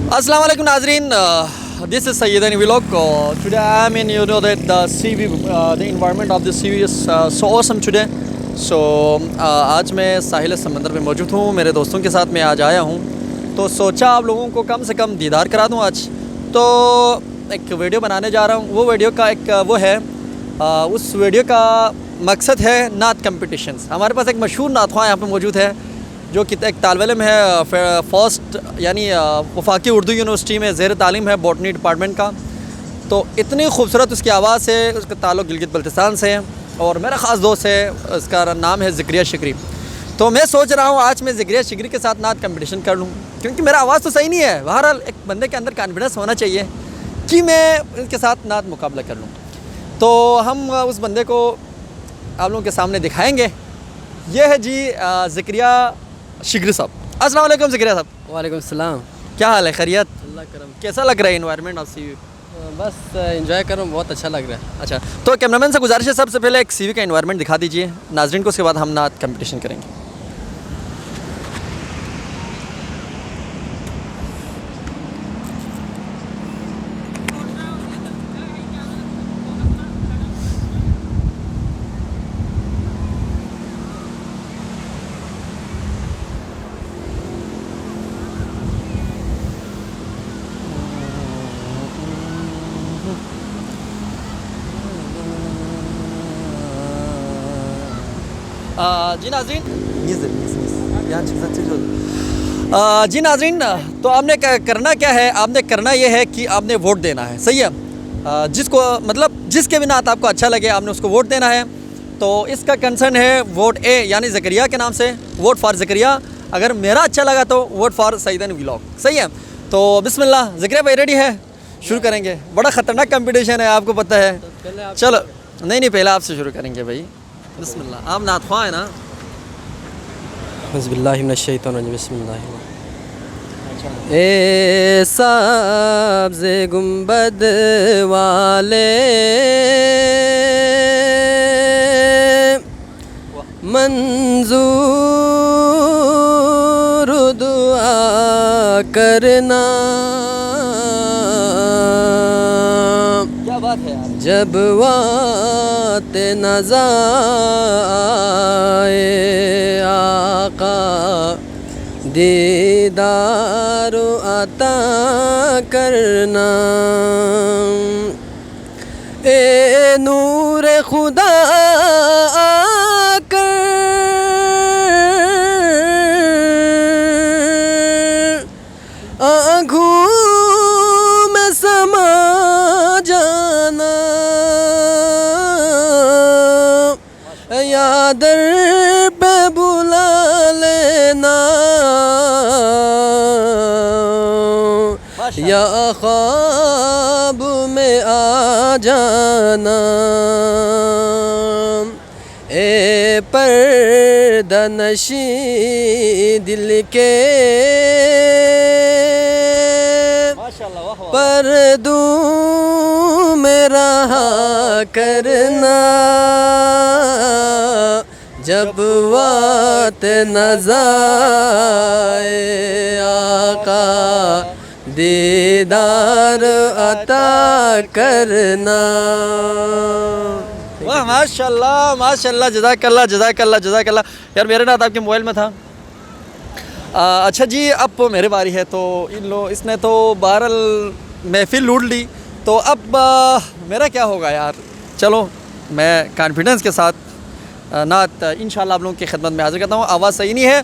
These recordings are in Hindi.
Assalamu alaikum Nazreen. This is Sayyid Vlog. Today I mean you know that the sea view, the environment of the sea is so awesome today. So आज मैं साहिल समंदर में मौजूद हूँ, मेरे दोस्तों के साथ मैं आज आया हूँ, तो सोचा आप लोगों को कम से कम दीदार करा दूँ आज। तो एक वीडियो बनाने जा रहा हूँ, वो वीडियो का एक वो है, उस वीडियो का मकसद है नात कंपटिशन्स। हमारे पास एक मशहूर नातख़्वां यहाँ पे मौजूद है जो कि एक तालिब इल्म है, फर्स्ट यानी वफाकी उर्दू यूनिवर्सिटी में ज़ेर तालीम है बॉटनी डिपार्टमेंट का। तो इतनी खूबसूरत उसकी आवाज़ है, उसका ताल्लुक़ गिलगित बल्तिस्तान से है और मेरा ख़ास दोस्त है, उसका नाम है ज़िक्रिया शिकरी। तो मैं सोच रहा हूँ आज मैं ज़िक्रिया शिकरी के साथ नात कंपटीशन कर लूँ, क्योंकि मेरा आवाज़ तो सही नहीं है। बहरहाल एक बंदे के अंदर कॉन्फिडेंस होना चाहिए कि मैं इनके साथ नात मुकाबला कर लूँ। तो हम उस बंदे को आप लोगों के सामने दिखाएँगे। ये है जी ज़िक्रिया शिकरी साहब। अस्सलाम वालेकुम ज़िक्रिया साहब। वालेकुम सलाम। क्या हाल है, खैरियत? अल्लाह करम। कैसा लग रहा है इन्वायरमेंट ऑफ सीवी? बस एंजॉय कर रहा हूँ, बहुत अच्छा लग रहा है। अच्छा, तो कैमरामैन से गुजारिश है सबसे पहले एक सीवी का इन्वायरमेंट दिखा दीजिए नाजरीन को, उसके बाद हम नात कंपटीशन करेंगे। जी नाजरीन, जी नाजरीन, तो आपने करना क्या है, आपने करना ये है कि आपने वोट देना है, सही है। जिसको मतलब जिसके भी नात आपको अच्छा लगे आपने उसको वोट देना है। तो इसका कंसर्न है वोट ए यानी ज़िक्रिया के नाम से, वोट फॉर ज़िक्रिया। अगर मेरा अच्छा लगा तो वोट फॉर सईदन व्लॉग, सही है। तो बिस्मिल्लाह, ज़िक्रिया भाई रेडी है? शुरू करेंगे। बड़ा ख़तरनाक कंपटीशन है, आपको पता है। चलो नहीं पहले आपसे शुरू करेंगे भाई। बिस्मिल्लाह, आप नातख़्वां है ना? बिस्मिल्लाहिर्रहमानिर्रहीम, बिस्मिल्लाह। ए सब्ज़ गुंबद वाले मंजूर दुआ करना, क्या बात है यार। जब वात नज़ाए आका दीदार अता करना। ए नूर खुदा आकर आँखों में समा जाना, या दर पे बुला लेना, या ख्वाब में आ जाना। ए पर्दा नशी दिल के पर्दों में रहा करना, जब वात नज़ाए आका दीदार अता करना। वाह, माशाल्लाह माशाल्लाह, जज़ाकल्लाह जज़ाकल्लाह जज़ाकल्लाह। यार मेरे नात आपके मोबाइल में था। अच्छा जी, अब मेरी बारी है। तो इसने तो बहरहाल महफिल लूट ली, तो अब मेरा क्या होगा यार। चलो मैं कॉन्फिडेंस के साथ नात इंशाल्लाह आप लोगों की खिदमत में हाज़िर करता हूँ। आवाज़ सही नहीं है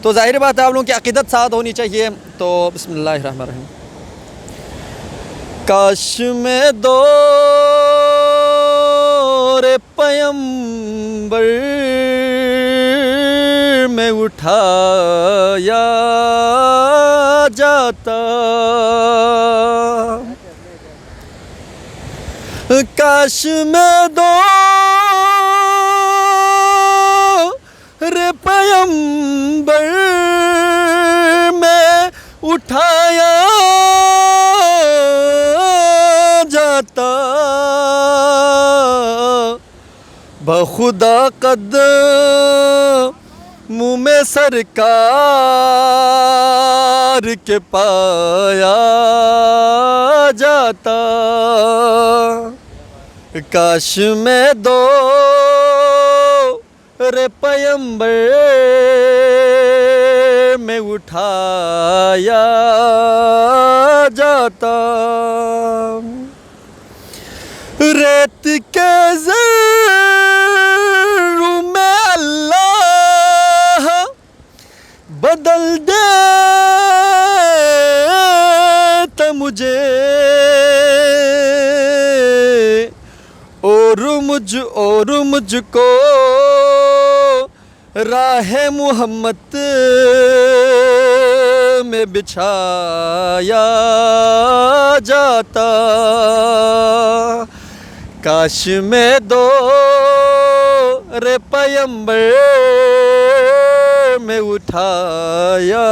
तो ज़ाहिर बात है आप लोगों की अक़ीदत साथ होनी चाहिए। तो बिस्मिल्लाहिर्रहमानिर्रहीम। काश में दो रे पैगंबर में उठाया जाता, काश में दो रे पैगंबर में उठाया जाता, बखुदा कद मुँह में सरकार के पाया जाता, काश में दो रे पैगंबर में उठाया जाता, रेत के ज़र्रों में अल्लाह बदल दे तो मुझे, और मुझको राह मोहम्मद में बिछाया जाता, काश में दो रे पैगंबर में उठाया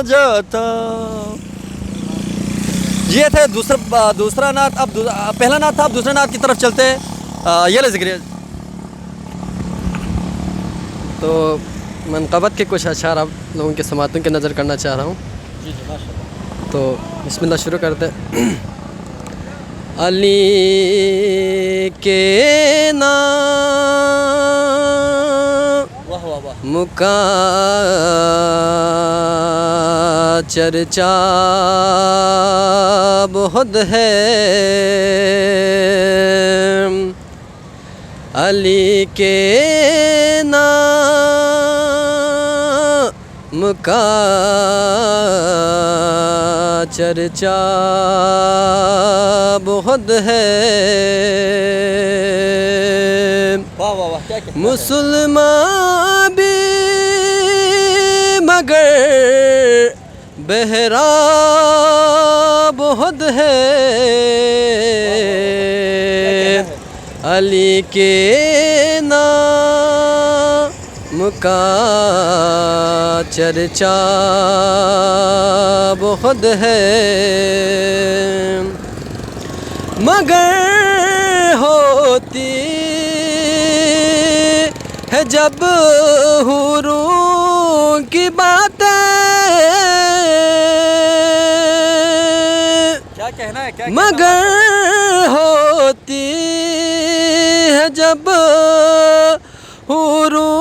जाता। ये थे दूसरा नात। अब पहला नात था, अब दूसरा नात की तरफ चलते हैं। ये ले ज़िक्र तो मनक़बत के कुछ अशार आप लोगों के समातों की नज़र करना चाह रहा हूँ। जी जी माशाअल्लाह। तो बिस्मिल्लाह शुरू करते हैं। अली के नाम वाह वाह वाह। मुका चर्चा बहुत है, अली के नाम का चर्चा बहुत है, वाह वाह वाह, क्या कहना है? मुसलमान भी मगर बहरा बहुत है, अली के नाम का चर्चा बहुत है, मगर होती है जब हुरूं की बातें, क्या कहना है? क्या मगर होती है जब हुरूं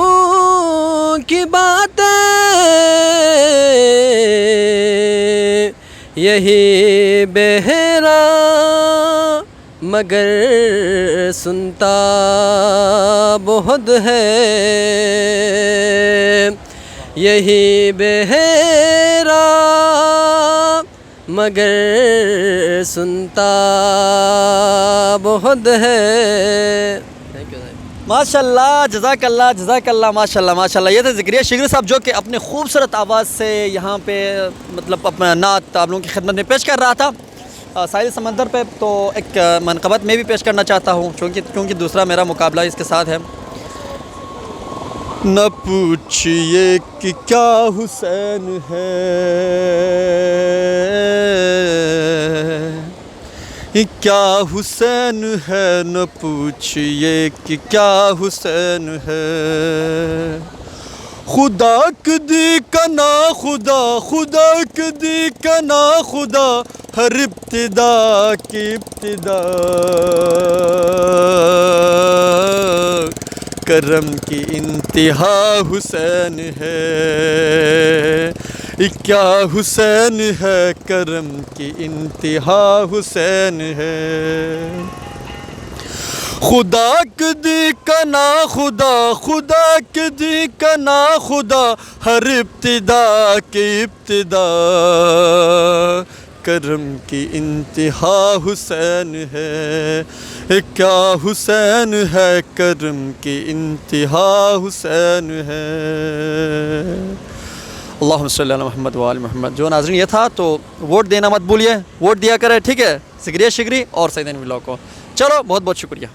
की बातें, यही बहरा मगर सुनता बहुत है, यही बहरा मगर सुनता बहुत है। Thank you. माशाल्लाह, जज़ाकल्लाह जज़ाकल्लाह, माशाल्लाह माशाल्लाह। ये थे ज़िक्रिया शिगरी साहब जो कि अपने खूबसूरत आवाज़ से यहाँ पे मतलब अपना नात आप लोगों की खिदमत में पेश कर रहा था साहिल समंदर पे। तो एक मनक़बत में भी पेश करना चाहता हूँ क्योंकि दूसरा मेरा मुकाबला इसके साथ है। न पूछिए कि क्या हुसैन है, क्या हुसैन है, न पूछिए कि क्या हुसैन है, खुदा कदी कना खुदा, खुदा कदी कना खुदा, हर इब्तिदा की इब्तिदा करम की इंतहा हुसैन है, क्या हुसैन है, करम की इंतहा हुसैन है, खुदा कदी कना खुदा, खुदा कदी कना खुदा, हर इब्तिदा की इब्तिदा करम की इंतहा हुसैन है, क्या हुसैन है, करम की इंतहा हुसैन है। अल्लाहुम्मा सल्ली अला मुहम्मद व आले मुहम्मद। जो नाज़रीन, ये था, तो वोट देना मत भूलिए, वोट दिया करें, ठीक है, ज़िक्रिया शिगरी और सईद व्लॉग को। चलो, बहुत बहुत शुक्रिया।